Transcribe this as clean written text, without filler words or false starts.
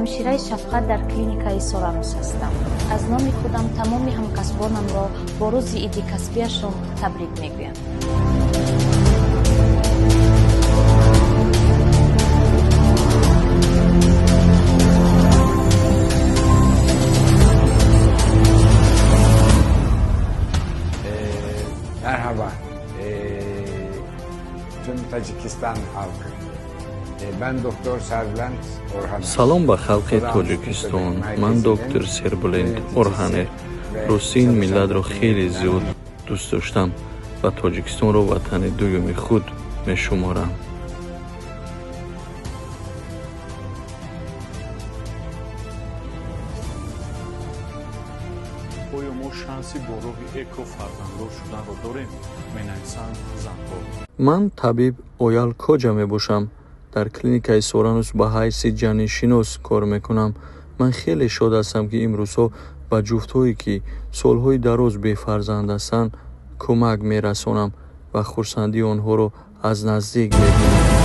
ҳамшираи шафқат дар клиникаи Соранус ҳастам. аз номи худам тамоми ҳамкасбонамро бо рӯзи иди касбияшон табрик мегӯям. Merhaba, tüm Tacikistan halkı. Ben Doktor Serbülent Orhan. Салом ба халқи Тоҷикистон. Ман доктор Сербулент Орҳанер. Рости ин миллатро хеле зиёд дӯст доштам ва Тоҷикистонро ватани дуюми худ мешуморам. оё мо шанси бо роҳи эко фарзанддор шуданро дорем? Менависанд Занҳо. Ман табиб Оял Коҷа мебошам. дар клиникаи Соранус ба ҳайси ҷаниншинос кор мекунам. Ман хеле шод ҳастам, ки имрӯзҳо ба ҷуфтҳое ки солҳои дароз бефарзанд ҳастанд кӯмак мерасонам ва хурсандии онҳоро аз наздик мебинам.